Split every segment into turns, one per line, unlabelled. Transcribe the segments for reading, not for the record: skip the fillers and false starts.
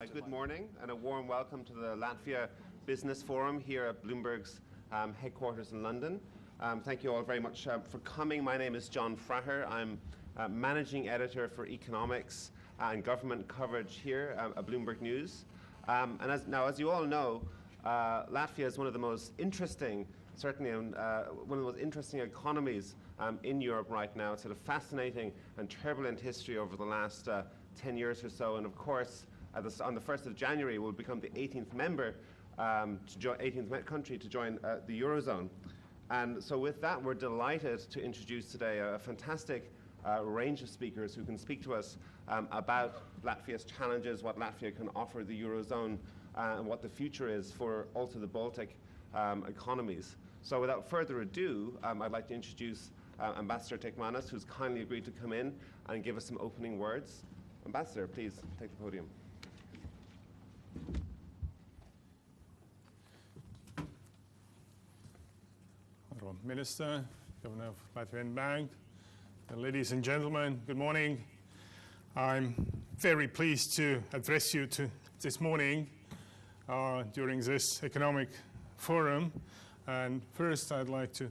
Good morning and a warm welcome to the Latvia Business Forum here at Bloomberg's headquarters in London. Thank you all very much for coming. My name is Džons Frēers. I'm Managing Editor for Economics and Government Coverage here at Bloomberg News. And as you all know, Latvia is one of the most interesting, certainly one of the most interesting economies in Europe right now. It's had a fascinating and turbulent history over the last 10 years or so. And of course, on the 1st of January, we'll become the 18th member, 18th country to join the Eurozone. And so with that, we're delighted to introduce today a fantastic range of speakers who can speak to us about Latvia's challenges, what Latvia can offer the Eurozone, and what the future is for also the Baltic economies. So without further ado, I'd like to introduce Ambassador Teikmaņa, who's kindly agreed to come in and give us some opening words. Ambassador, please take the podium.
Honourable Minister, Governor of Latvian Bank, ladies and gentlemen, good morning. I'm very pleased to address you this morning during this economic forum. And first, I'd like to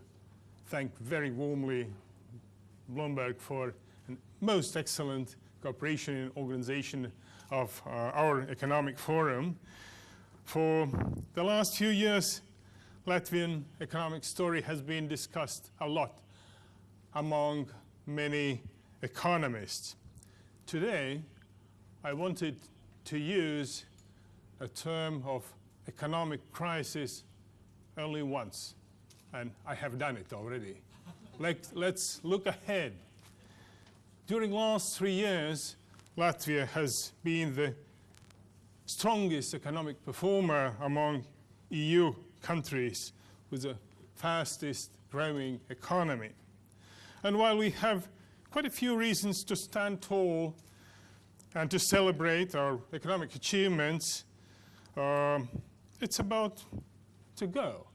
thank very warmly Bloomberg for a most excellent cooperation and organization of our economic forum. For the last few years, Latvian economic story has been discussed a lot among many economists. Today, I wanted to use a term of economic crisis only once, and I have done it already. Let's look ahead. During the last 3 years, Latvia has been the strongest economic performer among EU countries with the fastest growing economy. And while we have quite a few reasons to stand tall and to celebrate our economic achievements, it's about to go.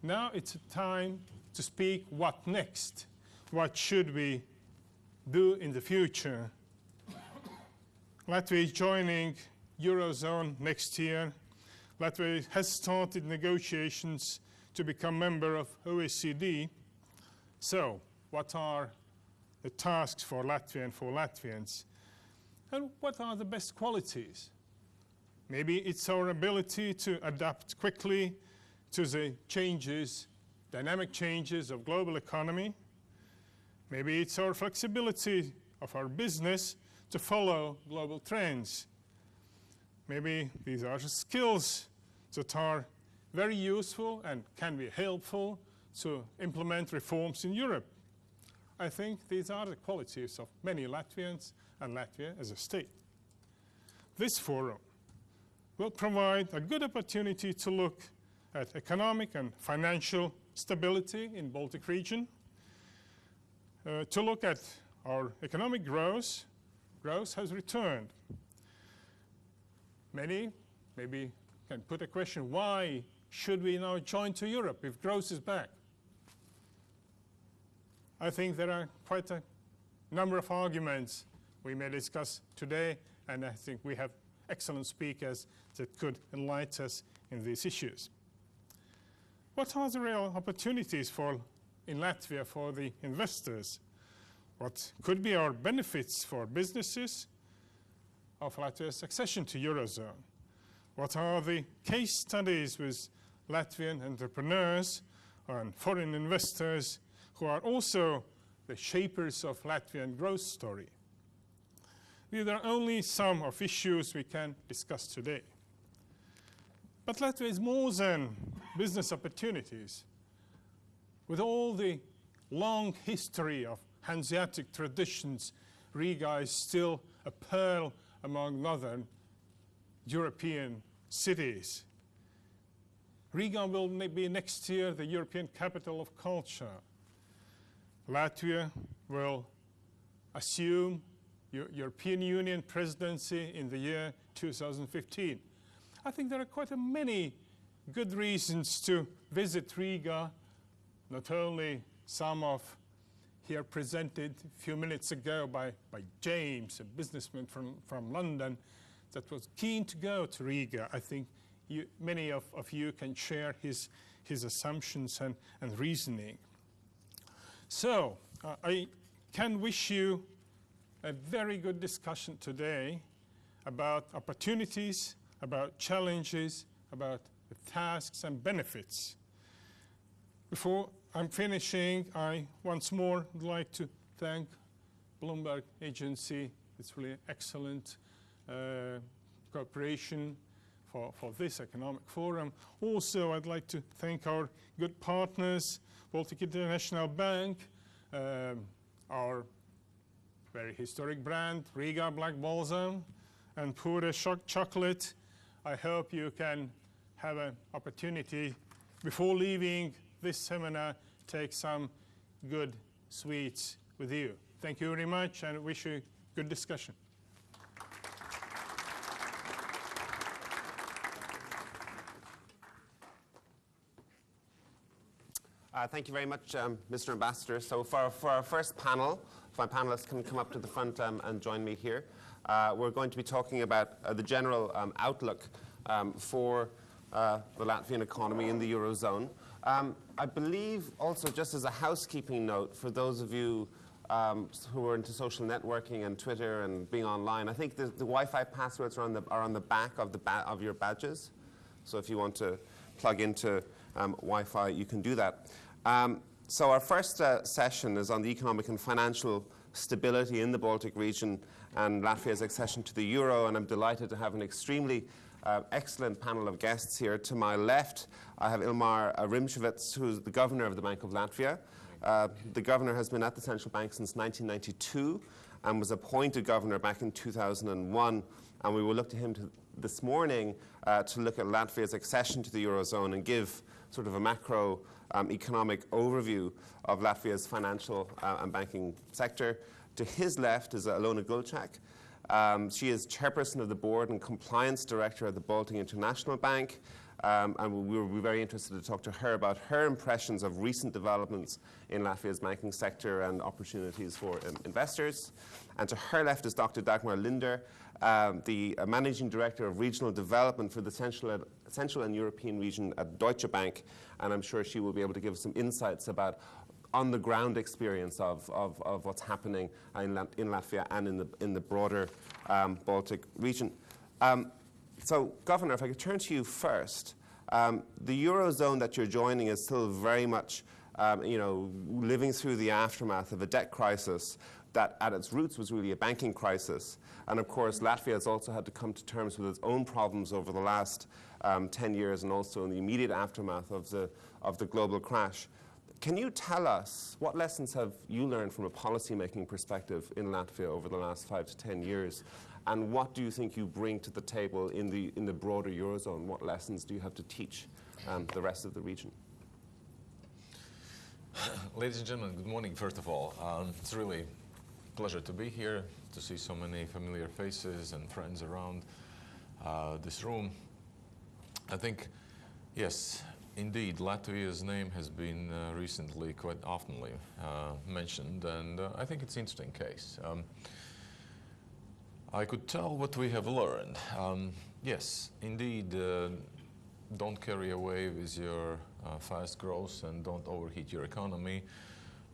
Now it's time to speak what next? What should we do in the future? Latvia is joining Eurozone next year. Latvia has started negotiations to become member of OECD. So what are the tasks for Latvia and for Latvians? And what are the best qualities? Maybe it's our ability to adapt quickly to the changes, dynamic changes of global economy. Maybe it's our flexibility of our business to follow global trends. Maybe these are the skills that are very useful and can be helpful to implement reforms in Europe. I think these are the qualities of many Latvians and Latvia as a state. This forum will provide a good opportunity to look at economic and financial stability in the Baltic region, to look at our economic growth. Growth has returned. Many maybe can put a question, why should we now join to Europe if growth is back? I think there are quite a number of arguments we may discuss today, and I think we have excellent speakers that could enlighten us in these issues. What are the real opportunities in Latvia for the investors? What could be our benefits for businesses of Latvia's accession to Eurozone? What are the case studies with Latvian entrepreneurs and foreign investors who are also the shapers of Latvian growth story? These are only some of issues we can discuss today. But Latvia is more than business opportunities. With all the long history of Hanseatic traditions, Riga is still a pearl among northern European cities. Riga will be next year the European capital of culture. Latvia will assume European Union presidency in the year 2015. I think there are quite many good reasons to visit Riga, not only some of here presented a few minutes ago by James, a businessman from London, that was keen to go to Riga. I think many of you can share his assumptions and reasoning. So I can wish you a very good discussion today about opportunities, about challenges, about the tasks and benefits. Before I'm finishing, I once more would like to thank Bloomberg Agency. It's really excellent cooperation for this economic forum. Also, I'd like to thank our good partners, Baltic International Bank, our very historic brand, Riga Black Balsam, and Pura Chocolate. I hope you can have an opportunity before leaving this seminar, take some good sweets with you. Thank you very much, and wish you good discussion.
Thank you very much, Mr. Ambassador. So for our first panel, if my panelists can come up to the front and join me here, we're going to be talking about the general outlook for the Latvian economy in the Eurozone. I believe also, just as a housekeeping note, for those of you who are into social networking and Twitter and being online, I think the Wi-Fi passwords are on the back of your badges. So if you want to plug into Wi-Fi, you can do that. So our first session is on the economic and financial stability in the Baltic region and Latvia's accession to the euro, and I'm delighted to have an extremely excellent panel of guests here. To my left, I have Ilmārs Rimševics, who's the governor of the Bank of Latvia. The governor has been at the central bank since 1992 and was appointed governor back in 2001, and we will look to him this morning to look at Latvia's accession to the eurozone and give sort of a macro economic overview of Latvia's financial and banking sector. To his left is Ilona Guļčaka. She is chairperson of the board and compliance director at the Baltic International Bank. And we will be very interested to talk to her about her impressions of recent developments in Latvia's banking sector and opportunities for investors. And to her left is Dr. Dagmar Linder, the managing director of regional development for the Central and European region at Deutsche Bank. And I'm sure she will be able to give some insights about on-the-ground experience of what's happening in Latvia and in the broader Baltic region. So, Governor, if I could turn to you first. The Eurozone that you're joining is still very much, living through the aftermath of a debt crisis that at its roots was really a banking crisis. And of course, Latvia has also had to come to terms with its own problems over the last 10 years and also in the immediate aftermath of the global crash. Can you tell us what lessons have you learned from a policy-making perspective in Latvia over the last 5 to 10 years? And what do you think you bring to the table in the broader Eurozone? What lessons do you have to teach the rest of the region?
Ladies and gentlemen, good morning, first of all. It's really a pleasure to be here, to see so many familiar faces and friends around this room. I think, yes, indeed, Latvia's name has been recently quite oftenly mentioned, and I think it's an interesting case. I could tell what we have learned. Yes, indeed, don't carry away with your fast growth and don't overheat your economy,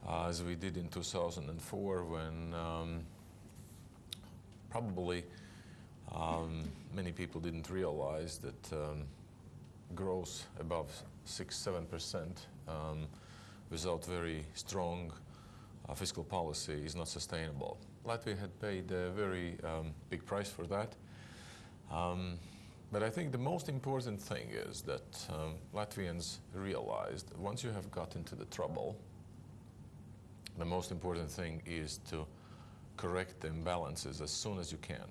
as we did in 2004 when probably many people didn't realize that growth above 6-7% without very strong fiscal policy is not sustainable. Latvia had paid a very big price for that. But I think the most important thing is that Latvians realized once you have got into the trouble, the most important thing is to correct the imbalances as soon as you can.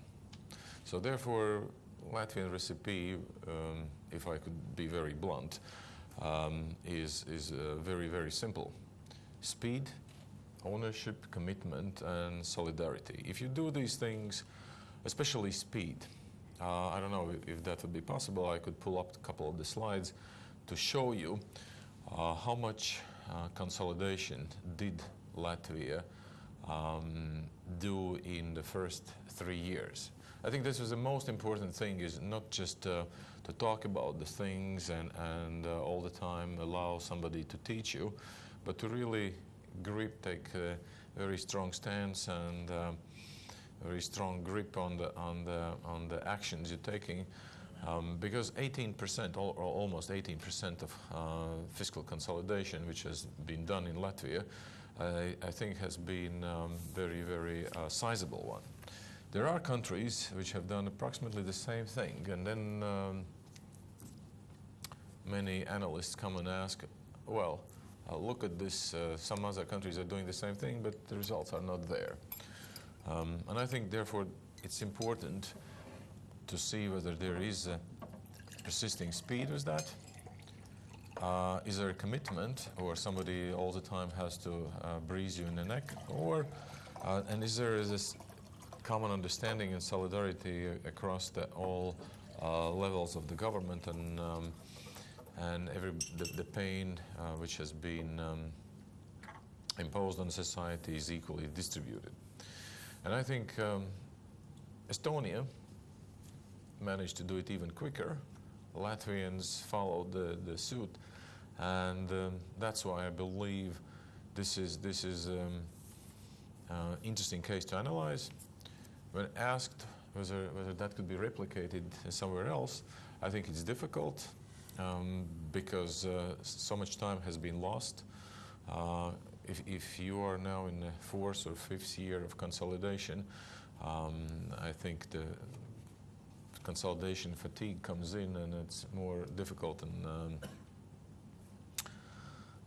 So therefore, Latvian recipe, if I could be very blunt, is very, very simple. Speed, ownership, commitment, and solidarity. If you do these things, especially speed, I don't know if that would be possible. I could pull up a couple of the slides to show you how much consolidation did Latvia do in the first 3 years. I think this was the most important thing, is not just to talk about the things and all the time allow somebody to teach you, but to really take a very strong stance and very strong grip on the actions you're taking. Because 18%, or almost 18% of fiscal consolidation, which has been done in Latvia, I think has been very, very sizable one. There are countries which have done approximately the same thing, and then many analysts come and ask, well, look at this, some other countries are doing the same thing, but the results are not there. And I think, therefore, it's important to see whether there is a persisting speed with that. Is there a commitment, or somebody all the time has to breathe you in the neck, or and is there this common understanding and solidarity across all levels of the government, and the pain which has been imposed on society is equally distributed. And I think Estonia managed to do it even quicker. Latvians followed the suit, and that's why I believe this is interesting case to analyze. When asked whether that could be replicated somewhere else, I think it's difficult because so much time has been lost. If you are now in the 4th or 5th year of consolidation, I think the consolidation fatigue comes in, and it's more difficult and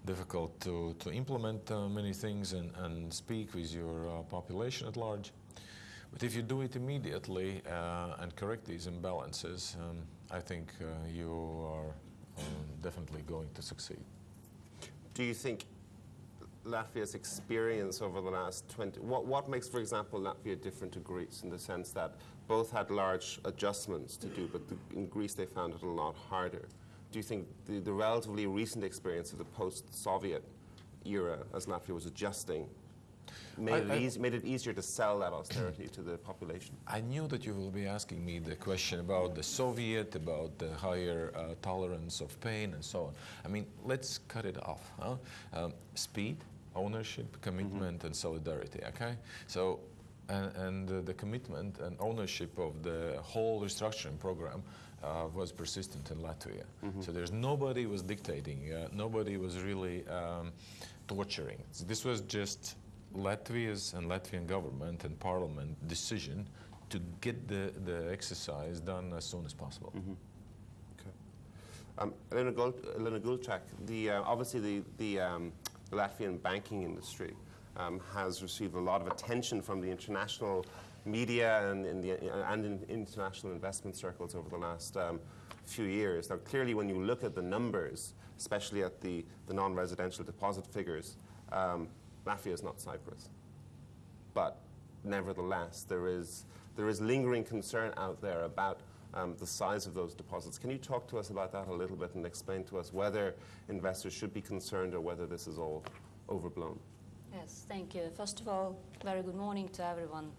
difficult to implement many things and speak with your population at large. But if you do it immediately and correct these imbalances, I think you are definitely going to succeed.
Do you think Latvia's experience over the last 20... What makes, for example, Latvia different to Greece, in the sense that both had large adjustments to do, but in Greece they found it a lot harder? Do you think the relatively recent experience of the post-Soviet era, as Latvia was adjusting, made it easier to sell that austerity to the population?
I knew that you will be asking me the question about the Soviet, about the higher tolerance of pain and so on. I mean, let's cut it off. Huh? Speed, ownership, commitment, and solidarity, okay? So, and the commitment and ownership of the whole restructuring program was persistent in Latvia. So there's nobody was dictating, nobody was really torturing. This was just Latvia's and Latvian government and parliament decision to get the exercise done as soon as possible.
Okay. Ilona Guļčaka, obviously the Latvian banking industry has received a lot of attention from the international media and in international investment circles over the last few years. Now, clearly, when you look at the numbers, especially at the non-residential deposit figures, Latvia is not Cyprus. But nevertheless, there is lingering concern out there about the size of those deposits. Can you talk to us about that a little bit and explain to us whether investors should be concerned or whether this is all overblown?
Yes, thank you. First of all, very good morning to everyone.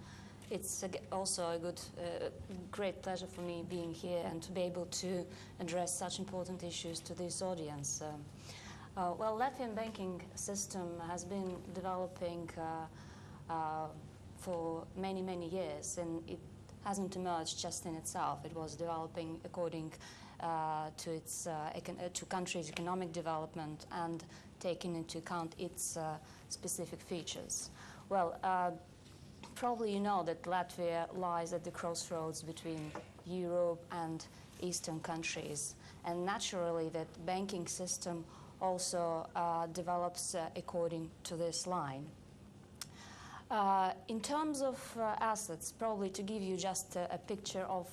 It's also a great pleasure for me being here and to be able to address such important issues to this audience. Well, Latvian banking system has been developing for many, many years, and it hasn't emerged just in itself. It was developing according to its to country's economic development and taking into account its specific features. Well, probably you know that Latvia lies at the crossroads between Europe and Eastern countries, and naturally that banking system also develops according to this line. In terms of assets, probably to give you just a picture of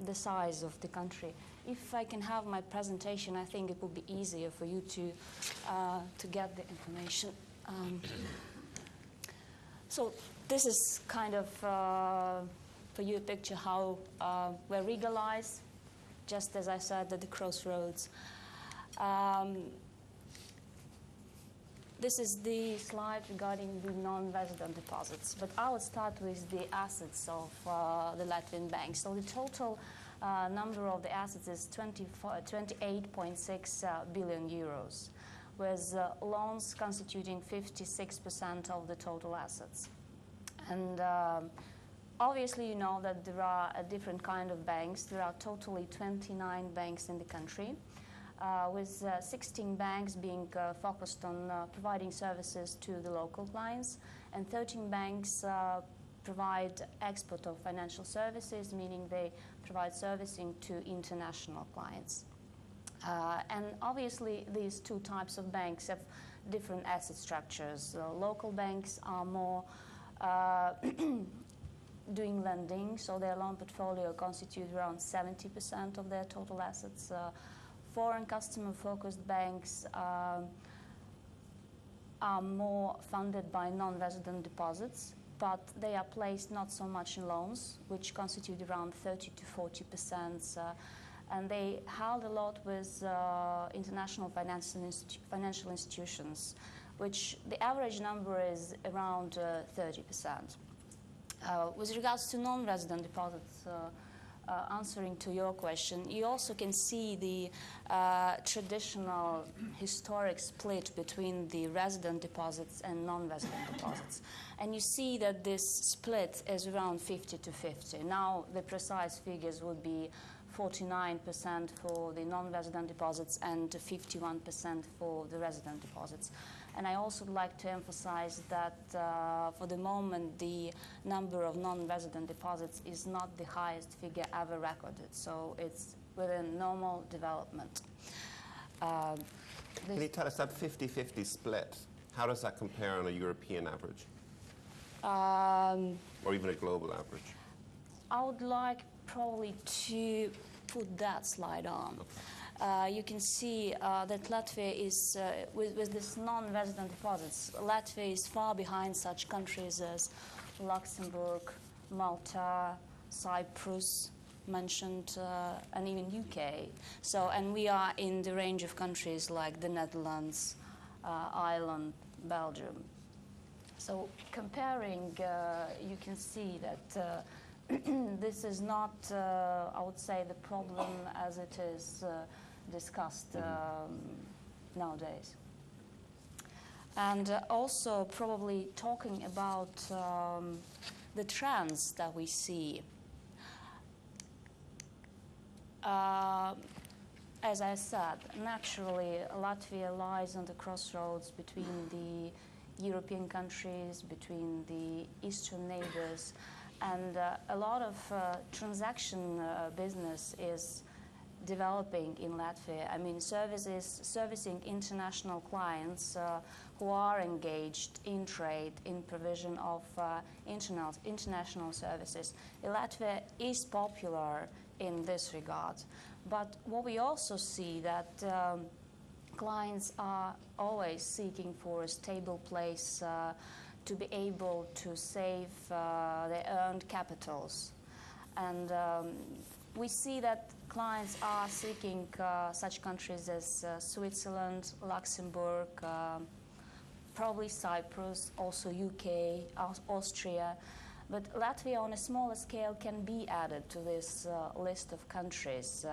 the size of the country, if I can have my presentation, I think it would be easier for you to get the information. So this is kind of for you a picture how we're Riga lies, just as I said, at the crossroads. This is the slide regarding the non-resident deposits, but I would start with the assets of the Latvian banks. So the total number of the assets is 28.6 billion euros, with loans constituting 56% of the total assets. And obviously, you know that there are a different kind of banks. There are totally 29 banks in the country, with 16 banks being focused on providing services to the local clients, and 13 banks provide export of financial services, meaning they provide servicing to international clients. And obviously, these two types of banks have different asset structures. Local banks are more doing lending, so their loan portfolio constitutes around 70% of their total assets. Foreign customer-focused banks are more funded by non-resident deposits, but they are placed not so much in loans, which constitute around 30 to 40%. And they held a lot with international financial institutions, which the average number is around 30%. With regards to non-resident deposits, answering to your question, you also can see the traditional historic split between the resident deposits and non-resident deposits. And you see that this split is around 50 to 50. Now the precise figures would be 49% for the non-resident deposits and 51% for the resident deposits. And I also would like to emphasize that for the moment, the number of non-resident deposits is not the highest figure ever recorded. So it's within normal development.
Can you tell us that 50-50 split, how does that compare on a European average? Or even a global average?
I would like probably to put that slide on. You can see that Latvia is, with this non-resident deposits, Latvia is far behind such countries as Luxembourg, Malta, Cyprus, mentioned, and even UK. So, and we are in the range of countries like the Netherlands, Ireland, Belgium. So comparing, you can see that this is not, I would say, the problem as it is discussed nowadays. And also probably talking about the trends that we see. As I said, naturally, Latvia lies on the crossroads between the European countries, between the eastern neighbors, and a lot of transaction business is developing in Latvia. I mean, servicing international clients who are engaged in trade, in provision of international services. Latvia is popular in this regard. But what we also see that clients are always seeking for a stable place to be able to save their earned capitals. And we see that clients are seeking such countries as Switzerland, Luxembourg, probably Cyprus, also UK, Austria. But Latvia on a smaller scale can be added to this list of countries.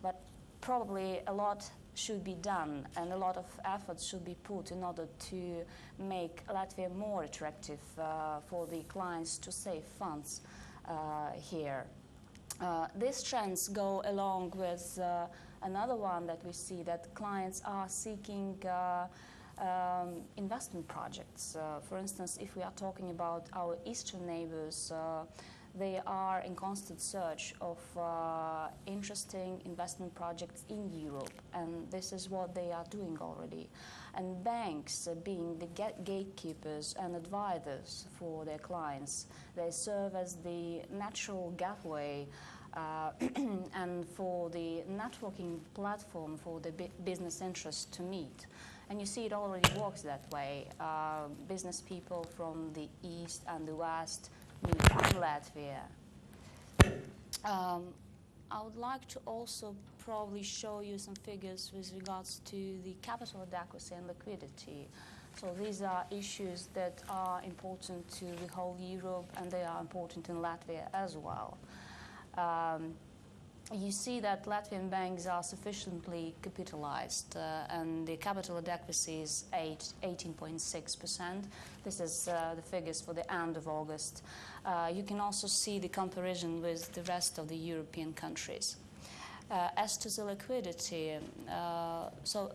But probably a lot should be done and a lot of efforts should be put in order to make Latvia more attractive for the clients to save funds here. These trends go along with another one that we see, that clients are seeking investment projects. For instance, if we are talking about our eastern neighbors, they are in constant search of interesting investment projects in Europe, and this is what they are doing already. And banks, being the gatekeepers and advisors for their clients, they serve as the natural gateway and for the networking platform for the business interests to meet. And you see it already works that way. Business people from the east and the west meet in Latvia. I would like to also probably show you some figures with regards to the capital adequacy and liquidity. So these are issues that are important to the whole Europe, and they are important in Latvia as well. You see that Latvian banks are sufficiently capitalized, and the capital adequacy is 18.6%. This is the figures for the end of August. You can also see the comparison with the rest of the European countries. As to the liquidity, so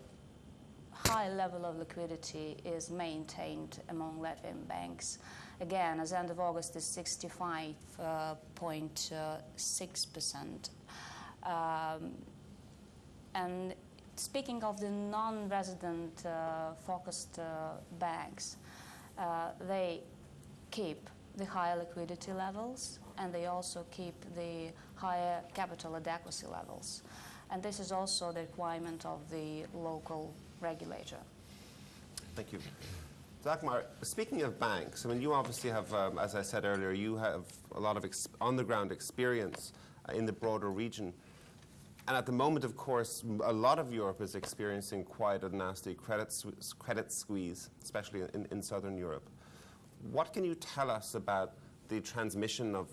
high level of liquidity is maintained among Latvian banks. Again, as end of August is 65.6%. And speaking of the non-resident focused banks, they keep the higher liquidity levels, and they also keep the higher capital adequacy levels. And this is also the requirement of the local regulator.
Thank you. Dagmar, speaking of banks, I mean, you obviously have, as I said earlier, you have a lot of on-the-ground experience in the broader region. And at the moment, of course, a lot of Europe is experiencing quite a nasty credit squeeze, especially in Southern Europe. What can you tell us about the transmission of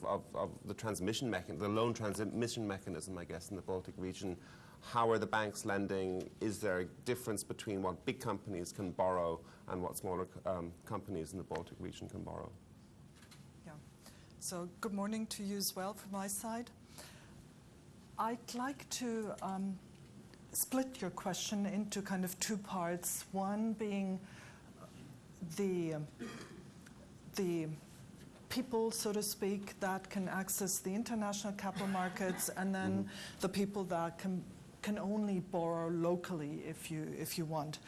the transmission mechanism, the loan transmission mechanism, I guess, in the Baltic region? How are the banks lending? Is there a difference between what big companies can borrow and what smaller companies in the Baltic region can borrow?
Yeah. So good morning to you as well from my side. I'd like to split your question into kind of two parts. One being the people, so to speak, that can access the international capital markets, and then the people that can only borrow locally if you want.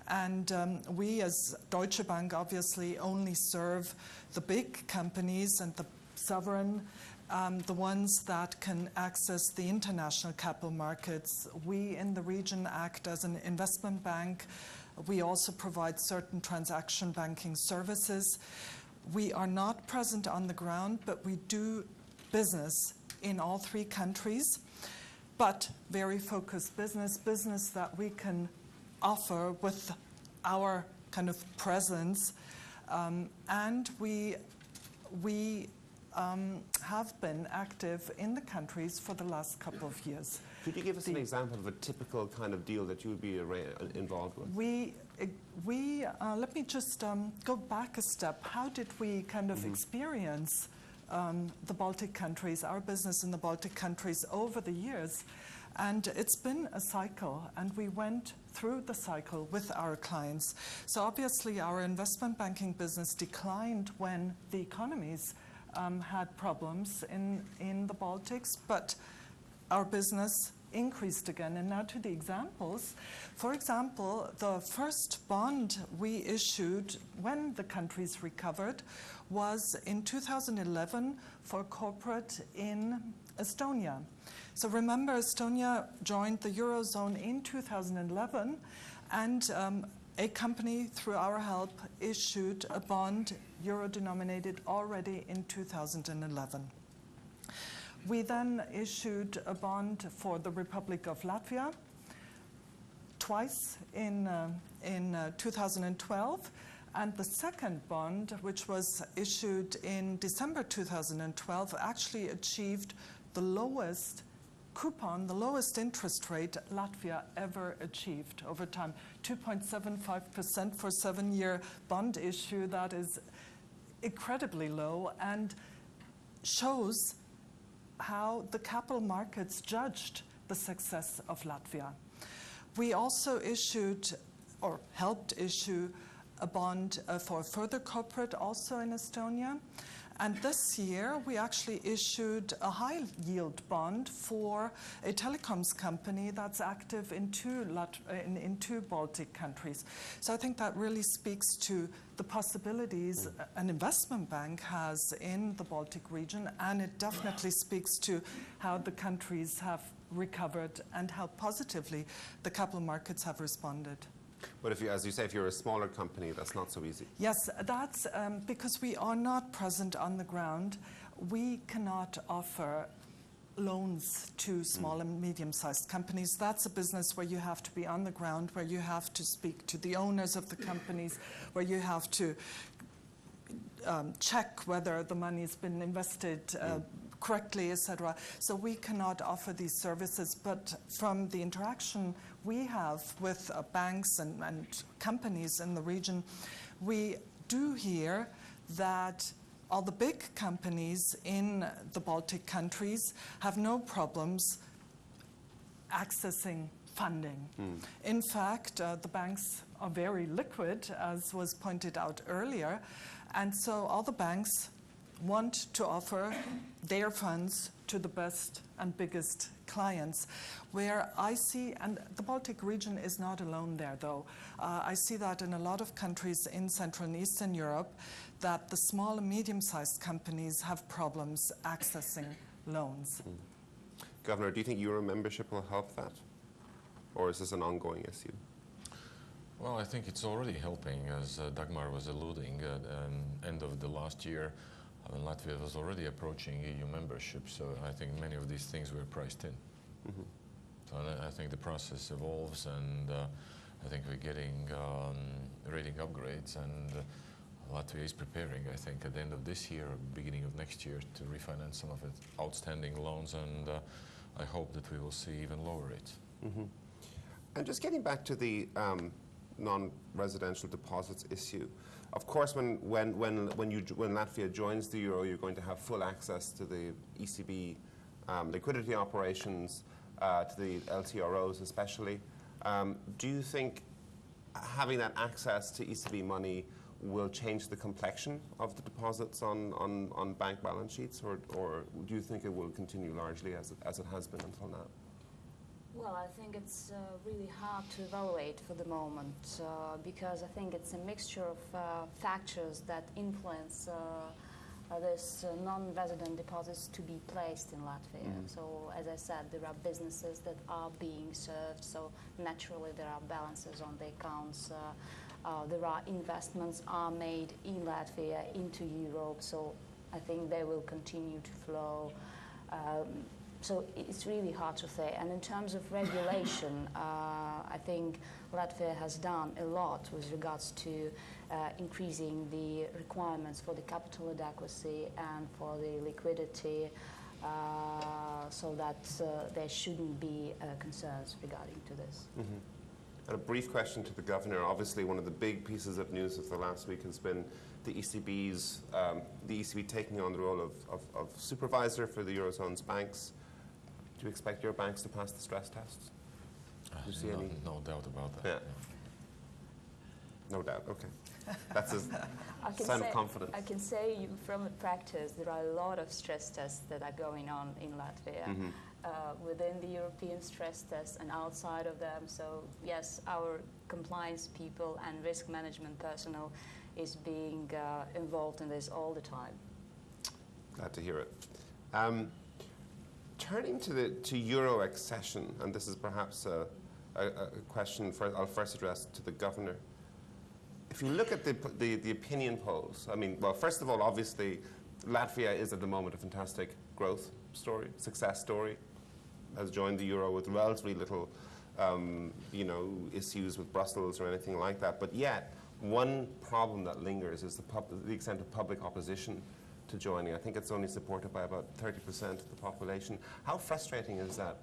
And we as Deutsche Bank obviously only serve the big companies and the sovereign, the ones that can access the international capital markets. We in the region act as an investment bank. We also provide certain transaction banking services. We are not present on the ground, but we do business in all three countries, but very focused business that we can offer with our kind of presence. And we have been active in the countries for the last couple of years.
Could you give us an example of a typical kind of deal that you would be involved with?
Let me just go back a step. How did we kind of experience the Baltic countries, our business in the Baltic countries over the years? And it's been a cycle, and we went through the cycle with our clients. So obviously our investment banking business declined when the economies had problems in the Baltics, but our business increased again. And now to the examples. For example, the first bond we issued when the countries recovered was in 2011 for corporate in Estonia. So remember, Estonia joined the Eurozone in 2011, and a company, through our help, issued a bond euro-denominated already in 2011. We then issued a bond for the Republic of Latvia twice in 2012, and the second bond, which was issued in December 2012, actually achieved the lowest coupon, the lowest interest rate Latvia ever achieved over time, 2.75% for a 7-year bond issue. That is incredibly low and shows how the capital markets judged the success of Latvia. We also issued, or helped issue, a bond for further corporate also in Estonia. And this year, we actually issued a high-yield bond for a telecoms company that's active in two Baltic countries. So I think that really speaks to the possibilities an investment bank has in the Baltic region, and it definitely speaks to how the countries have recovered and how positively the capital markets have responded.
But if you, as you say, if you're a smaller company, that's not so easy.
Yes, that's because we are not present on the ground. We cannot offer loans to small and medium-sized companies. That's a business where you have to be on the ground, where you have to speak to the owners of the companies, where you have to check whether the money's been invested correctly, etc. So we cannot offer these services, but from the interaction we have with banks and companies in the region, we do hear that all the big companies in the Baltic countries have no problems accessing funding. In fact, the banks are very liquid, as was pointed out earlier, and so all the banks want to offer their funds to the best and biggest clients. Where I see, and the Baltic region is not alone there though, I see that in a lot of countries in Central and Eastern Europe, that the small and medium-sized companies have problems accessing loans.
Governor, do you think Euro membership will help that? Or is this an ongoing issue?
Well, I think it's already helping, as Dagmar was alluding. End of the last year, Latvia was already approaching EU membership, so I think many of these things were priced in. So I think the process evolves, and I think we're getting rating upgrades, and Latvia is preparing, I think, at the end of this year or beginning of next year to refinance some of its outstanding loans, and I hope that we will see even lower rates.
And just getting back to the non-residential deposits issue, of course, when Latvia joins the euro, you're going to have full access to the ECB liquidity operations, to the LTROs especially. Do you think having that access to ECB money will change the complexion of the deposits on bank balance sheets, or do you think it will continue largely as it has been until now?
Well, I think it's really hard to evaluate for the moment because I think it's a mixture of factors that influence this non-resident deposits to be placed in Latvia. So, as I said, there are businesses that are being served, so naturally there are balances on the accounts. There are investments are made in Latvia into Europe, so I think they will continue to flow. So it's really hard to say. And in terms of regulation, I think Latvia has done a lot with regards to increasing the requirements for the capital adequacy and for the liquidity, so that there shouldn't be concerns regarding to this.
And a brief question to the Governor. Obviously, one of the big pieces of news of the last week has been the ECB taking on the role of supervisor for the Eurozone's banks. Do you expect your banks to pass the stress tests? Do you see any?
No doubt about that.
Yeah. No doubt, okay. That's a sign of confidence.
I can say from practice there are a lot of stress tests that are going on in Latvia. Within the European stress tests and outside of them. So yes, our compliance people and risk management personnel is being involved in this all the time.
Glad to hear it. Turning to Euro accession, and this is perhaps a question I'll first address to the Governor. If you look at the opinion polls, I mean, well, first of all, obviously, Latvia is at the moment a fantastic growth story, success story, has joined the euro with relatively little, issues with Brussels or anything like that. But yet, one problem that lingers is the extent of public opposition to joining. I think it's only supported by about 30% of the population. How frustrating is that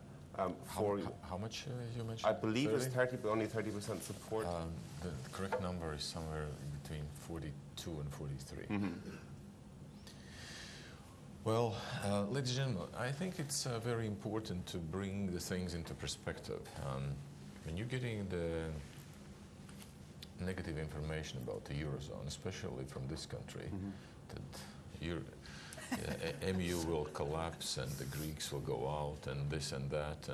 for you?
How much you mentioned?
I believe it's only 30% support.
The correct number is somewhere between 42 and 43. Well, ladies and gentlemen, I think it's very important to bring the things into perspective. When you're getting the negative information about the Eurozone, especially from this country, that EMU will collapse and the Greeks will go out and this and that.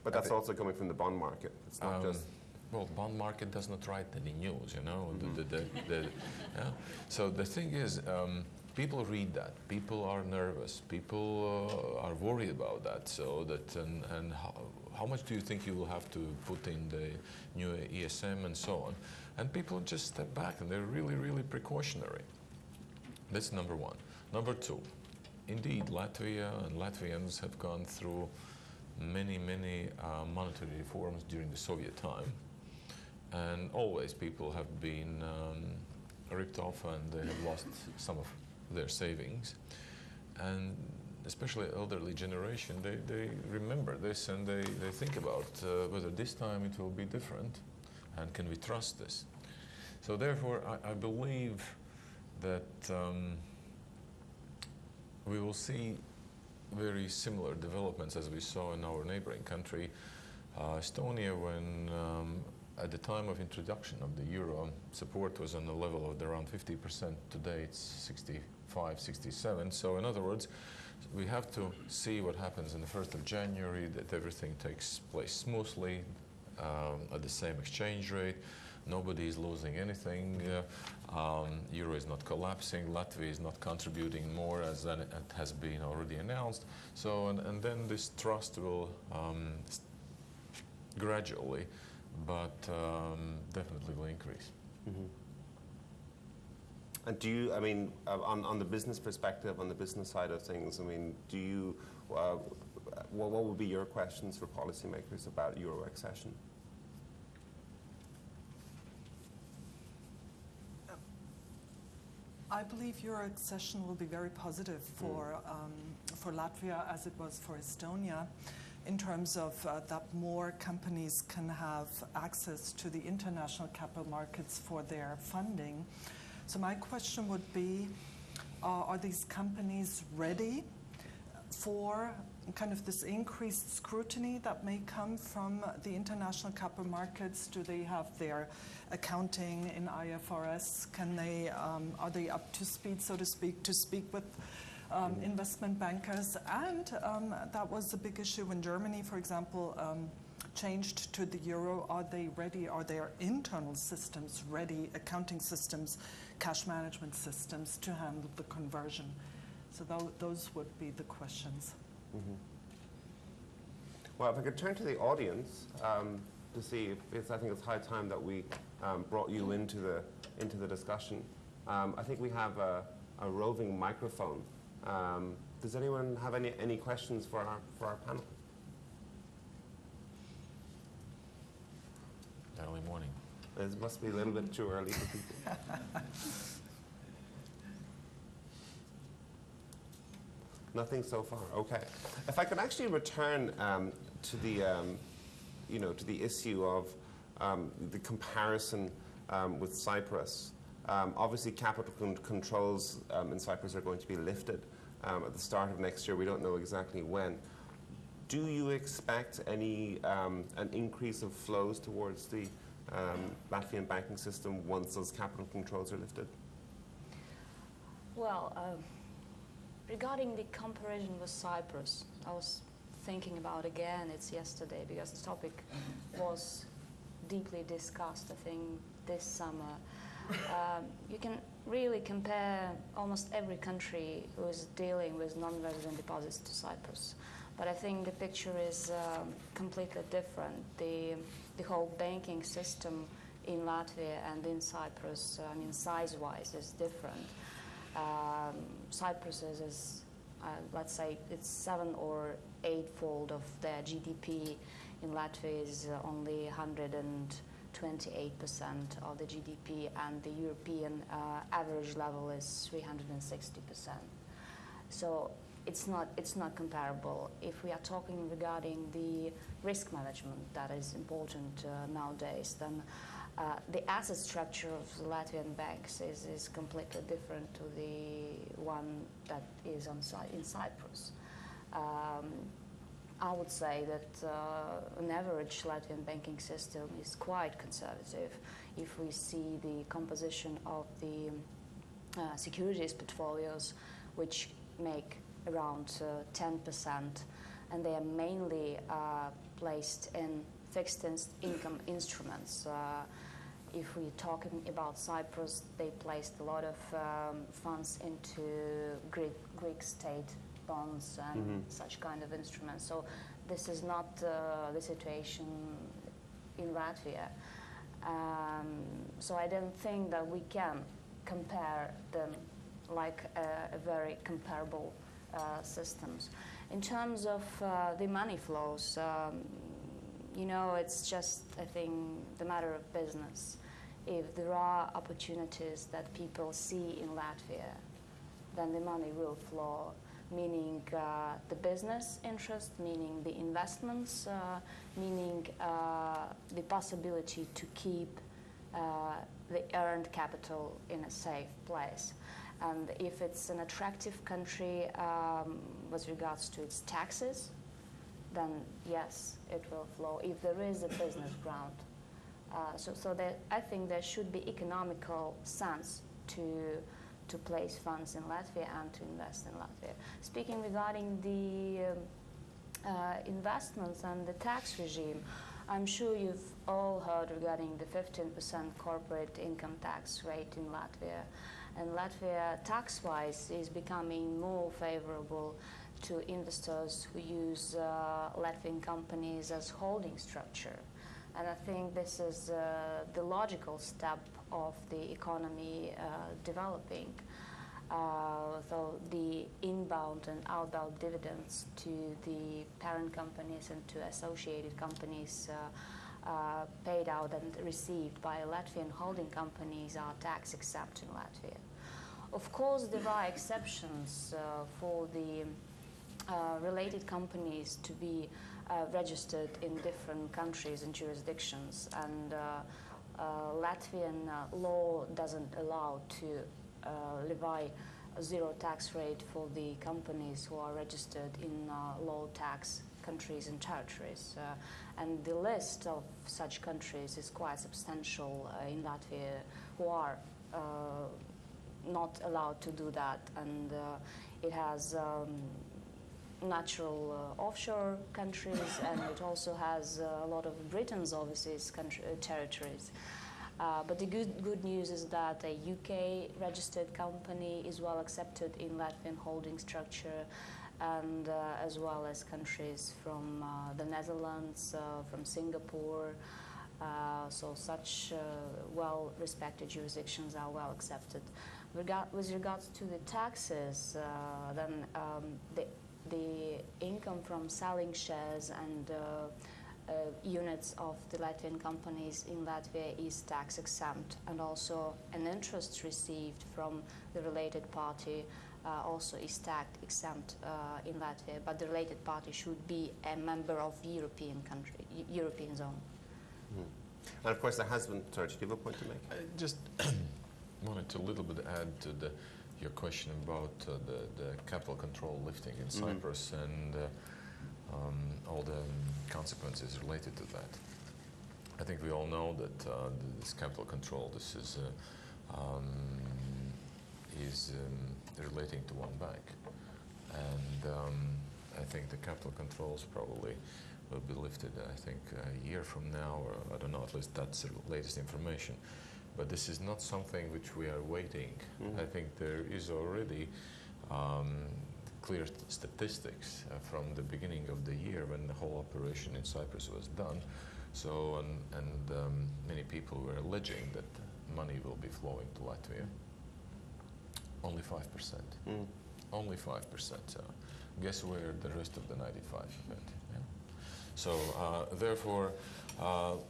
But that's also coming from the bond market. It's not just...
Well, bond market does not write any news, you know. So the thing is, people read that. People are nervous. People are worried about that. So that and how much do you think you will have to put in the new ESM and so on? And people just step back and they're really, really precautionary. That's number one. Number two, indeed, Latvia and Latvians have gone through many monetary reforms during the Soviet time. And always people have been ripped off and they have lost some of their savings. And especially elderly generation, they remember this and they think about whether this time it will be different and can we trust this. So therefore, I believe that we will see very similar developments as we saw in our neighboring country, Estonia, when at the time of introduction of the euro, support was on the level of around 50%. Today it's 65, 67. So in other words, we have to see what happens on the 1st of January, that everything takes place smoothly at the same exchange rate. Nobody is losing anything. Euro is not collapsing. Latvia is not contributing more as it has been already announced. So, and then this trust will gradually, but definitely will increase.
Mm-hmm. And do you, I mean, on the business perspective, on the business side of things, I mean, do you, what would be your questions for policymakers about euro accession?
I believe euro accession will be very positive for Latvia as it was for Estonia, in terms of that more companies can have access to the international capital markets for their funding. So my question would be, are these companies ready for kind of this increased scrutiny that may come from the international capital markets? Do they have their accounting in IFRS? Can they, are they up to speed, so to speak with investment bankers? And that was a big issue when Germany, for example, changed to the euro. Are they ready? Are their internal systems ready, accounting systems, cash management systems, to handle the conversion? So those would be the questions.
Mm-hmm. Well, if I could turn to the audience to see if I think it's high time that we brought you into the discussion. I think we have a roving microphone. Does anyone have any questions for our panel?
Early morning.
It must be a little bit too early for people. Nothing so far. Okay. If I could actually return to the, to the issue of the comparison with Cyprus. Obviously, capital controls in Cyprus are going to be lifted at the start of next year. We don't know exactly when. Do you expect any an increase of flows towards the Latvian banking system once those capital controls are lifted?
Well, regarding the comparison with Cyprus, I was thinking about again, it's yesterday, because the topic was deeply discussed, I think, this summer. You can really compare almost every country who is dealing with non-resident deposits to Cyprus. But I think the picture is completely different. The whole banking system in Latvia and in Cyprus, I mean, size-wise, is different. Cyprus is, let's say, it's 7 or 8-fold of their GDP. In Latvia is only 128% of the GDP, and the European average level is 360%. So it's not comparable. If we are talking regarding the risk management that is important nowadays, then the asset structure of the Latvian banks is completely different to the one that is in Cyprus. I would say that an average Latvian banking system is quite conservative. If we see the composition of the securities portfolios, which make around 10%, and they are mainly placed in fixed income instruments. If we're talking about Cyprus, they placed a lot of funds into Greek state bonds and such kind of instruments. So this is not the situation in Latvia. So I don't think that we can compare them like a very comparable systems. In terms of the money flows, you know, it's just, I think, the matter of business. If there are opportunities that people see in Latvia, then the money will flow, meaning the business interest, meaning the investments, meaning the possibility to keep the earned capital in a safe place. And if it's an attractive country with regards to its taxes, then yes, it will flow if there is a business ground. So I think there should be economical sense to place funds in Latvia and to invest in Latvia. Speaking regarding the investments and the tax regime, I'm sure you've all heard regarding the 15% corporate income tax rate in Latvia. And Latvia, tax-wise, is becoming more favorable to investors who use Latvian companies as holding structure. And I think this is the logical step of the economy developing. So the inbound and outbound dividends to the parent companies and to associated companies paid out and received by Latvian holding companies are tax exempt in Latvia. Of course, there are exceptions for the related companies to be registered in different countries and jurisdictions, and Latvian law doesn't allow to levy a zero tax rate for the companies who are registered in low tax countries and territories. And the list of such countries is quite substantial in Latvia who are not allowed to do that, and it has natural offshore countries, and it also has a lot of Britain's overseas territories. But the good news is that a UK registered company is well accepted in Latvian holding structure, and as well as countries from the Netherlands, from Singapore. So such well-respected jurisdictions are well accepted. With regards to the taxes, then the income from selling shares and units of the Latvian companies in Latvia is tax exempt, and also an interest received from the related party also is tax exempt in Latvia, but the related party should be a member of European country, European zone.
Mm. And of course there has been, sorry, do you have a point to make?
I just wanted to a little bit add to your question about the capital control lifting in Cyprus and all the consequences related to that. I think we all know that this capital control, this is relating to one bank, and I think the capital controls probably will be lifted, I think, a year from now, or I don't know, at least that's the latest information. But this is not something which we are waiting. I think there is already clear statistics from the beginning of the year when the whole operation in Cyprus was done. So, and many people were alleging that money will be flowing to Latvia. Only 5%. Only 5%. Guess where the rest of the 95% went? Yeah? So, therefore,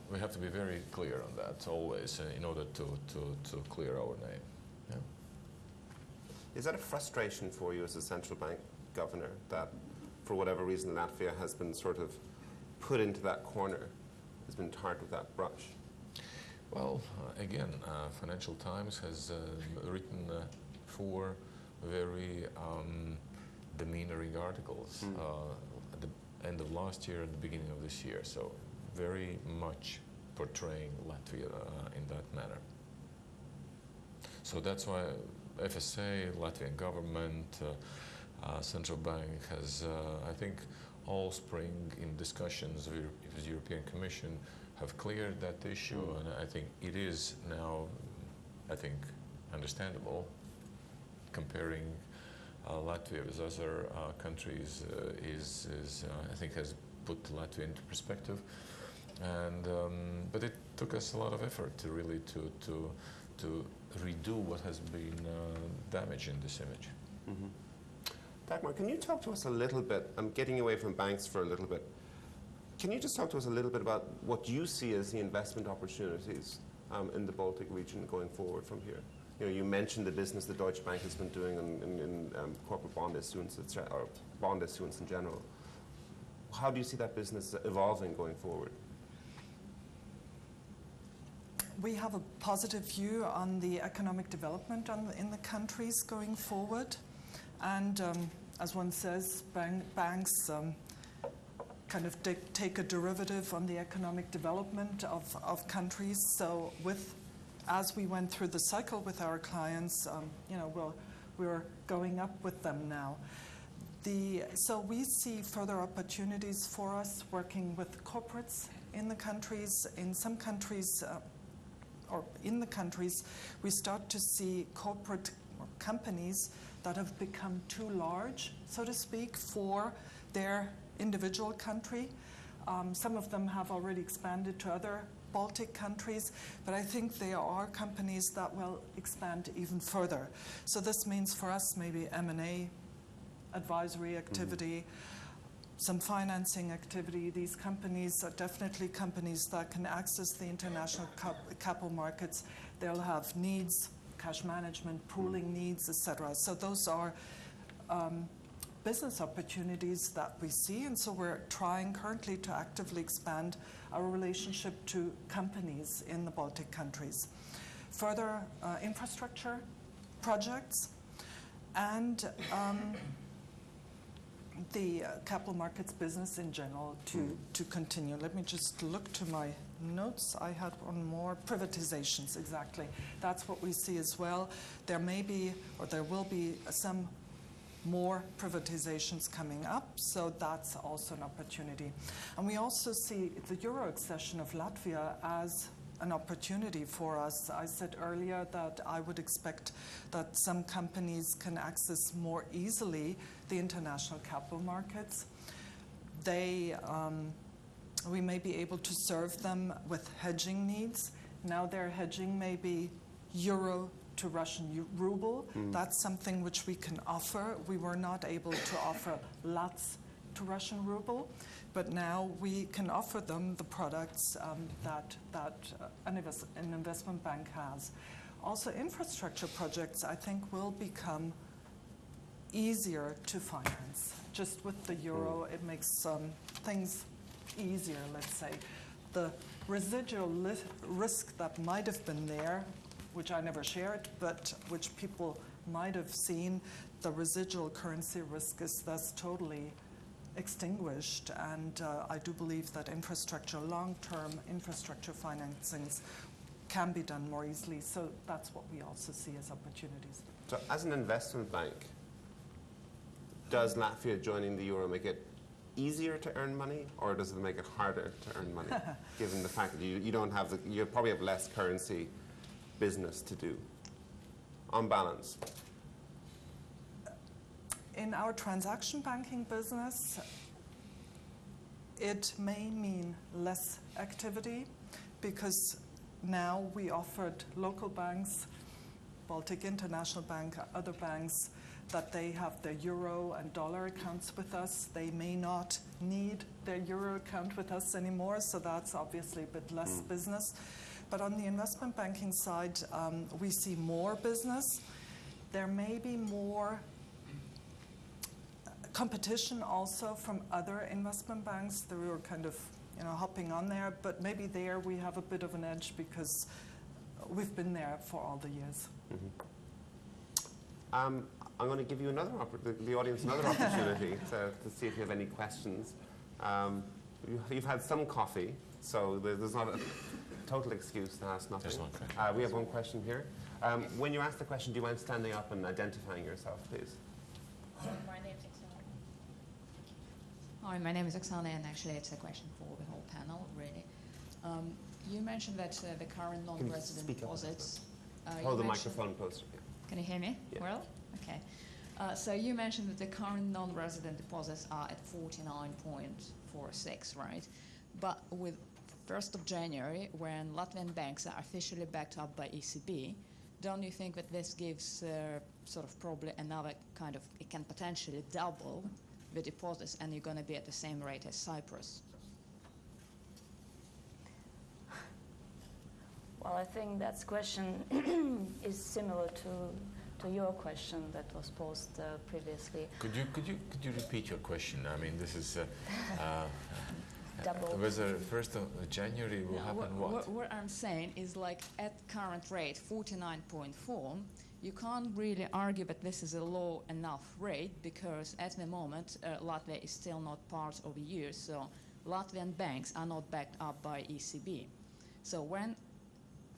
we have to be very clear on that always in order to clear our name. Yeah?
Is that a frustration for you as a central bank governor, that for whatever reason Latvia has been sort of put into that corner, has been tarred with that brush?
Well, again, Financial Times has written 4 very demeanoring articles at the end of last year and the beginning of this year. So very much portraying Latvia in that manner. So that's why FSA, Latvian government, central bank has, I think, all spring in discussions with the European Commission have cleared that issue, and I think it is now, I think, understandable. Comparing Latvia with other countries I think, has put Latvia into perspective, and but it took us a lot of effort to really to redo what has been damaged in this image.
Dagmar, can you talk to us a little bit, I'm getting away from banks for a little bit, can you just talk to us a little bit about what you see as the investment opportunities in the Baltic region going forward from here? You know, you mentioned the business the Deutsche Bank has been doing in corporate bond issuance, or bond issuance in general. How do you see that business evolving going forward?
We have a positive view on the economic development in the countries going forward. And as one says, banks kind of take a derivative on the economic development of countries. So as we went through the cycle with our clients, we're going up with them now. So we see further opportunities for us working with corporates in the countries. In some countries, or in the countries, we start to see corporate companies that have become too large, so to speak, for their individual country. Some of them have already expanded to other Baltic countries, but I think there are companies that will expand even further. So this means for us maybe M&A, advisory activity, some financing activity. These companies are definitely companies that can access the international capital markets. They'll have needs, cash management, pooling needs, etc. So those are business opportunities that we see, and so we're trying currently to actively expand our relationship to companies in the Baltic countries. Further infrastructure projects and the capital markets business in general to continue. Let me just look to my notes. I had one more. Privatizations, exactly. That's what we see as well. There may be, or there will be, some more privatizations coming up, so that's also an opportunity. And we also see the Euro accession of Latvia as an opportunity for us. I said earlier that I would expect that some companies can access more easily the international capital markets. We may be able to serve them with hedging needs. Now their hedging may be euro to Russian ruble. That's something which we can offer. We were not able to offer Lats to Russian ruble, but now we can offer them the products that an investment bank has. Also, infrastructure projects, I think, will become easier to finance. Just with the euro, it makes things easier, let's say. The residual risk that might have been there, which I never shared, but which people might have seen, the residual currency risk is thus totally extinguished, and I do believe that long-term infrastructure financings can be done more easily, so that's what we also see as opportunities.
So as an investment bank, does Latvia joining the euro make it easier to earn money, or does it make it harder to earn money, given the fact that you probably have less currency business to do, on balance?
In our transaction banking business, it may mean less activity because now we offered local banks, Baltic International Bank, other banks, that they have their euro and dollar accounts with us. They may not need their euro account with us anymore, so that's obviously a bit less business. But on the investment banking side, we see more business. There may be more competition also from other investment banks that we were kind of hopping on there, but maybe there we have a bit of an edge because we've been there for all the years.
I'm going to give you the audience another opportunity to see if you have any questions. You've had some coffee, so there's not a total excuse to ask nothing. We have one question here. When you ask the question, do you mind standing up and identifying yourself, please?
My name's Oksana. Hi, my name is Oksana, and actually it's a question for the whole panel, really. You mentioned that the current non-resident deposits...
Hold the microphone closer. Yeah.
Can you hear me? Yeah. Well, okay. So you mentioned that the current non-resident deposits are at 49.46, right? But with 1st of January, when Latvian banks are officially backed up by ECB, don't you think that this gives sort of probably another kind of, it can potentially double the deposits and you're going to be at the same rate as Cyprus?
Well, I think that question is similar to your question that was posed previously.
Could you repeat your question? I mean, this is
Double.
whether 1st of January will happen what?
What I'm saying is, like, at current rate, 49.4, you can't really argue that this is a low enough rate because at the moment Latvia is still not part of the EU, so Latvian banks are not backed up by ECB. So when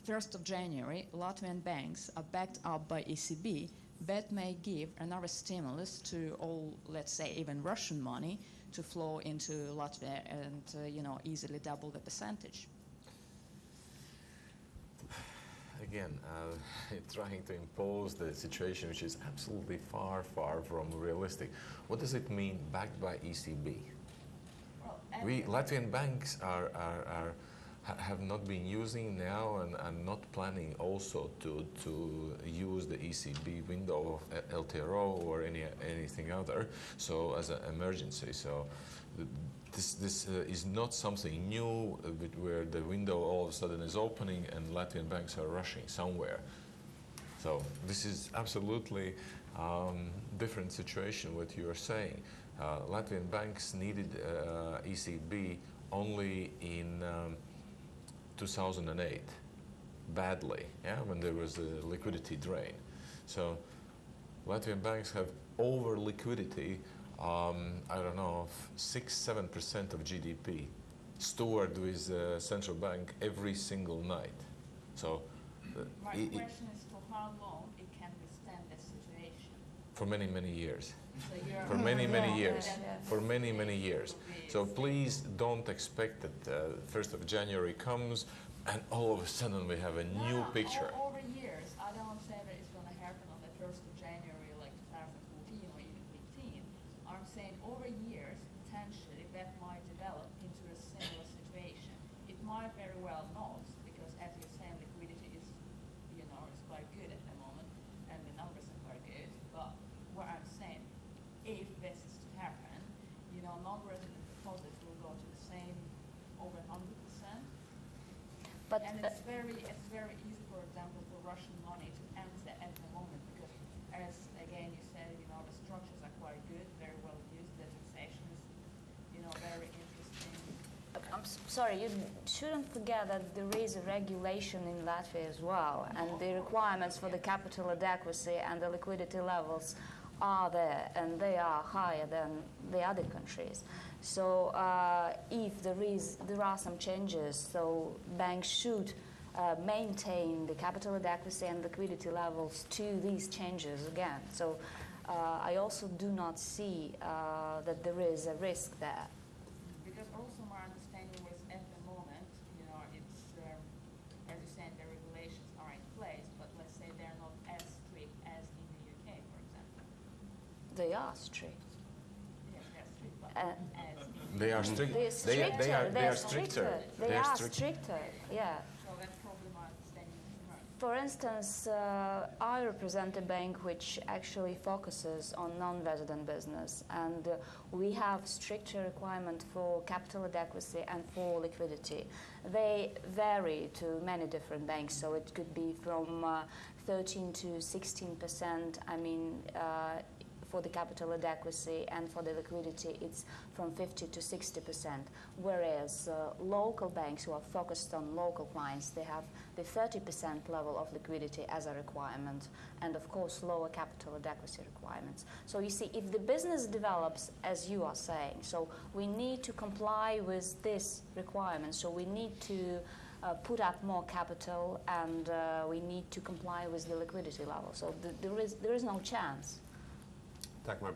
1st of January, Latvian banks are backed up by ECB, that may give another stimulus to all, let's say, even Russian money to flow into Latvia and, easily double the percentage.
Again, trying to impose the situation which is absolutely far, far from realistic. What does it mean, backed by ECB?
Well,
Latvian banks have not been using now and not planning also to use the ECB window of LTRO or anything other, so as an emergency. So this is not something new where the window all of a sudden is opening and Latvian banks are rushing somewhere. So this is absolutely different situation what you are saying. Latvian banks needed ECB only in 2008, badly, when there was a liquidity drain. So Latvian banks have over liquidity, I don't know, 6-7% of GDP, stored with central bank every single night. So
my question is for how long it can withstand this situation?
For many, many years.
So you're
For many, many years.
Yeah.
For many, many years. So please don't expect that 1st of January comes and all of a sudden we have a new picture.
Over years, I don't say that it's going to happen on the 1st of January like 2014 or even 15. I'm saying over years, potentially, that might develop into a similar situation. It might very well not, because as you're saying, liquidity is, is quite good at the moment, and the numbers are quite good. But what I'm saying, if this is to happen, non-resident deposits will go to the same over 100%.
But
And it's very easy, for example, for Russian money to enter at the moment because, as again you said, the structures are quite good, very well used. The taxation is, very interesting.
I'm sorry, you shouldn't forget that there is a regulation in Latvia as well, and the requirements for the capital adequacy and the liquidity levels are there, and they are higher than the other countries. So if there are some changes, so banks should maintain the capital adequacy and liquidity levels to these changes again. So I also do not see that there is a risk there.
Because also my understanding was at the moment, it's, as you said, the regulations are in place, but let's say they're not as strict as in the UK, for example.
They are strict.
Yes, they're strict, but
Uh,
as in
They are strict.
They're stricter.
They are stricter.
They are stricter, yeah.
So that's probably my understanding is correct.
For instance, I represent a bank which actually focuses on non-resident business, and we have stricter requirement for capital adequacy and for liquidity. They vary to many different banks, so it could be from 13 to 16%. I mean, for the capital adequacy, and for the liquidity it's from 50 to 60%, whereas local banks who are focused on local clients, they have the 30% level of liquidity as a requirement, and of course lower capital adequacy requirements. So you see, if the business develops as you are saying, so we need to comply with this requirement, so we need to put up more capital, and we need to comply with the liquidity level. So there is no chance.
Dagmar,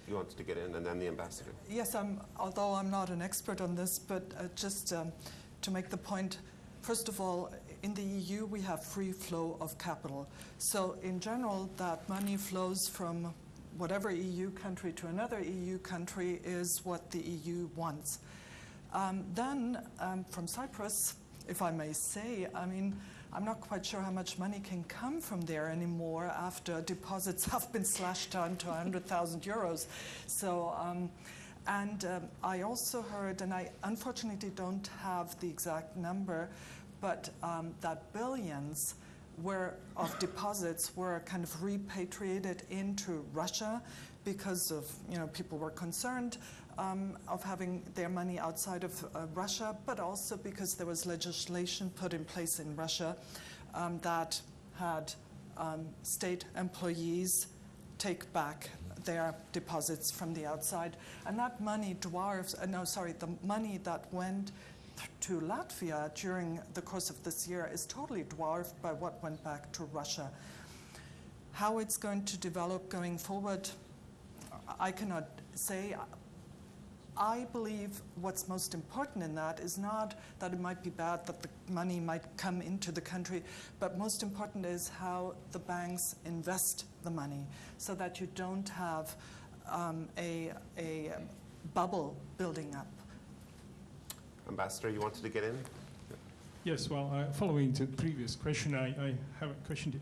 you wanted to get in, and then the ambassador.
Yes, although I'm not an expert on this, but just to make the point, first of all, in the EU we have free flow of capital. So in general, that money flows from whatever EU country to another EU country is what the EU wants. Then from Cyprus, if I may say, I mean, I'm not quite sure how much money can come from there anymore after deposits have been slashed down to 100,000 euros. So, I also heard, and I unfortunately don't have the exact number, but that billions of deposits were kind of repatriated into Russia because of, people were concerned of having their money outside of Russia, but also because there was legislation put in place in Russia that had state employees take back their deposits from the outside. And that money dwarfs, the money that went to Latvia during the course of this year is totally dwarfed by what went back to Russia. How it's going to develop going forward, I cannot say. I believe what's most important in that is not that it might be bad that the money might come into the country, but most important is how the banks invest the money so that you don't have a bubble building up.
Ambassador, you wanted to get in?
Yes, well, following the previous question, I have a question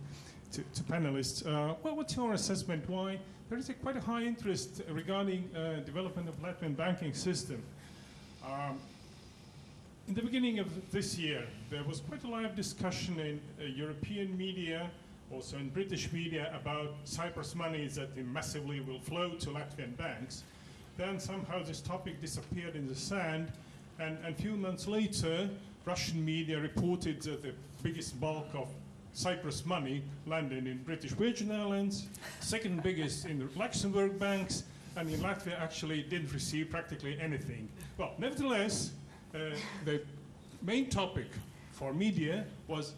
to panelists. What's your assessment why there is quite a high interest regarding development of Latvian banking system? In the beginning of this year, there was quite a lot of discussion in European media, also in British media, about Cyprus monies that massively will flow to Latvian banks. Then somehow this topic disappeared in the sand, and a few months later, Russian media reported that the biggest bulk of Cyprus money landed in British Virgin Islands, second biggest in the Luxembourg banks, and in Latvia actually didn't receive practically anything. Well, nevertheless, the main topic for media was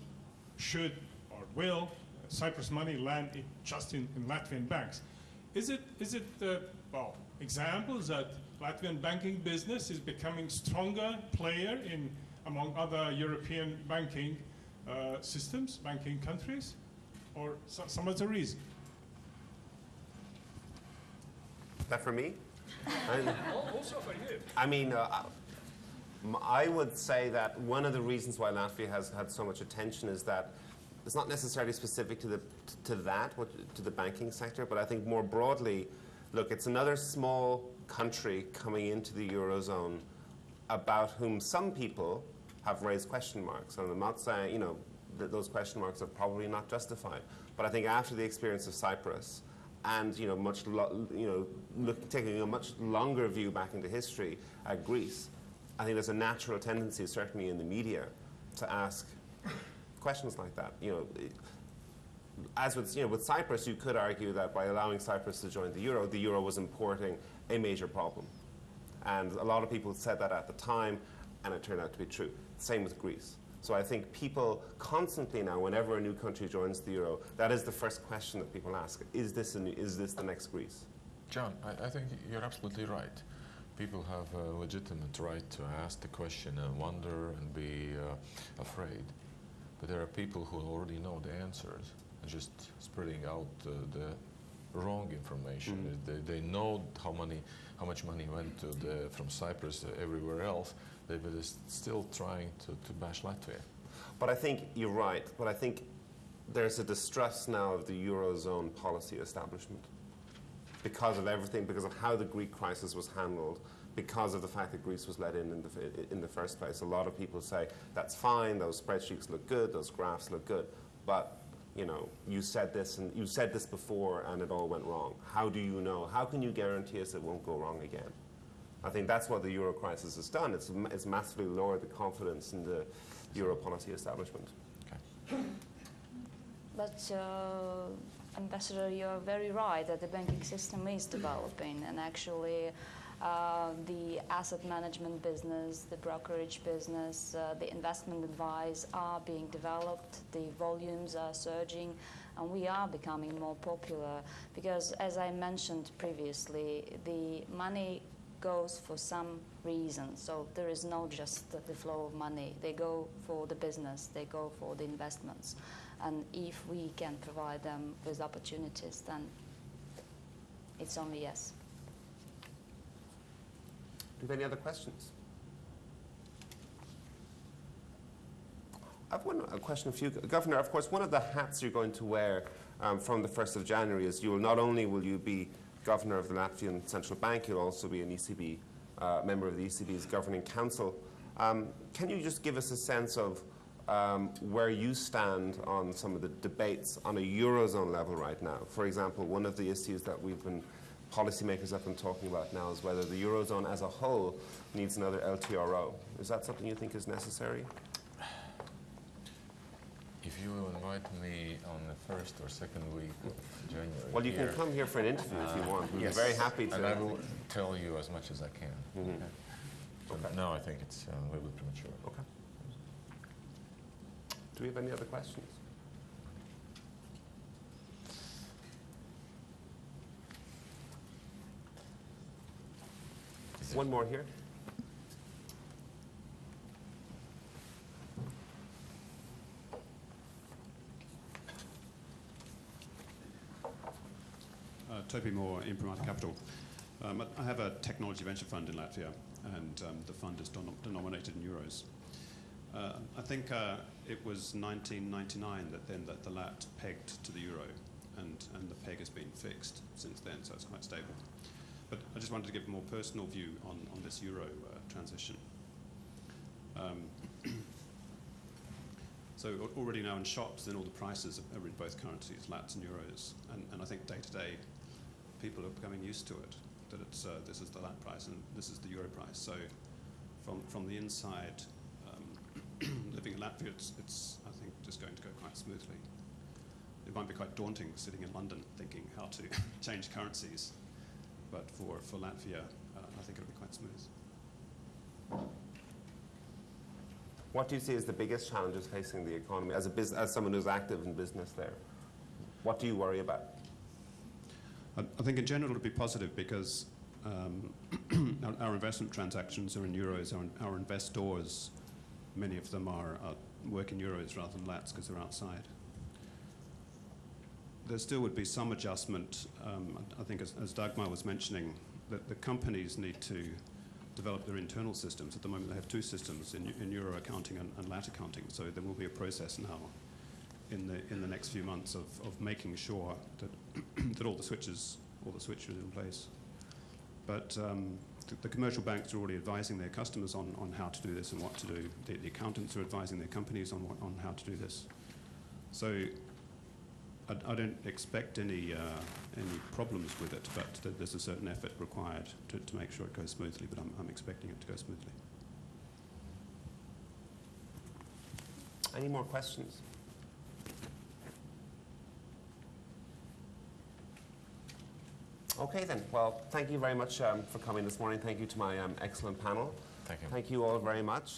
should or will Cyprus money land just in Latvian banks. Is it examples that Latvian banking business is becoming stronger player among other European banking systems, banking countries, or some other reason?
That for me?
Also for you.
I mean, I would say that one of the reasons why Latvia has had so much attention is that it's not necessarily specific to the banking sector, but I think more broadly, look, it's another small country coming into the Eurozone about whom some people have raised question marks. And I'm not saying, that those question marks are probably not justified. But I think after the experience of Cyprus and, taking a much longer view back into history at Greece, I think there's a natural tendency, certainly in the media, to ask questions like that. As with Cyprus, you could argue that by allowing Cyprus to join the euro was importing a major problem. And a lot of people said that at the time, and it turned out to be true. Same with Greece. So I think people constantly now, whenever a new country joins the euro, that is the first question that people ask: Is this the next Greece?
John, I think you're absolutely right. People have a legitimate right to ask the question and wonder and be afraid. But there are people who already know the answers and just spreading out the wrong information. They know how much money went from Cyprus to everywhere else. They were still trying to bash Latvia.
But I think you're right. But I think there's a distrust now of the Eurozone policy establishment because of everything, because of how the Greek crisis was handled, because of the fact that Greece was let in the first place. A lot of people say, that's fine, those spreadsheets look good, those graphs look good, but you said this and you said this before and it all went wrong. How do you know? How can you guarantee us it won't go wrong again? I think that's what the euro crisis has done. It's massively lowered the confidence in the euro policy establishment.
Okay.
But Ambassador, you're very right that the banking system is developing, and actually the asset management business, the brokerage business, the investment advice are being developed, the volumes are surging, and we are becoming more popular because, as I mentioned previously, the money goes for some reason. So there is not just the flow of money. They go for the business, they go for the investments. And if we can provide them with opportunities, then it's only yes.
Do you have any other questions? I've a question for you, Governor. Of course, one of the hats you're going to wear from the 1st of January is you will not only will you be Governor of the Latvian Central Bank, you'll also be an ECB member of the ECB's Governing Council. Can you just give us a sense of where you stand on some of the debates on a Eurozone level right now? For example, one of the issues that policymakers have been talking about now is whether the Eurozone as a whole needs another LTRO. Is that something you think is necessary?
If you will invite me on the 1st or 2nd week of January.
Well, you can come here for an interview if you want. We'd be very happy to.
And I will tell you as much as I can.
Mm-hmm.
Okay. So now I think it's a little bit premature.
Okay. Do we have any other questions? One more here.
Topi Moore, Pirmajā Capital. I have a technology venture fund in Latvia, and the fund is denominated in euros. I think it was 1999 that the lat pegged to the euro, and the peg has been fixed since then, so it's quite stable. But I just wanted to give a more personal view on this euro transition. So already now in shops, then all the prices are in both currencies, lats and euros, and I think day to day, people are becoming used to it. That it's this is the lat price and this is the euro price. So from the inside, living in Latvia, it's I think just going to go quite smoothly. It might be quite daunting sitting in London thinking how to change currencies, but for Latvia, I think it'll be quite smooth.
What do you see as the biggest challenges facing the economy as someone who's active in business there? What do you worry about?
I think in general it'll be positive because our investment transactions are in euros. Our investors, many of them work in euros rather than lats because they're outside. There still would be some adjustment. I think as Dagmar was mentioning, that the companies need to develop their internal systems. At the moment they have two systems in euro accounting and lat accounting, so there will be a process now in the next few months of making sure that that all the switches are in place. But the commercial banks are already advising their customers on how to do this and what to do. The accountants are advising their companies on how to do this. So I don't expect any problems with it, but there's a certain effort required to make sure it goes smoothly. But I'm expecting it to go smoothly.
Any more questions? Okay then, well, thank you very much for coming this morning. Thank you to my excellent panel.
Thank you.
Thank you all very much.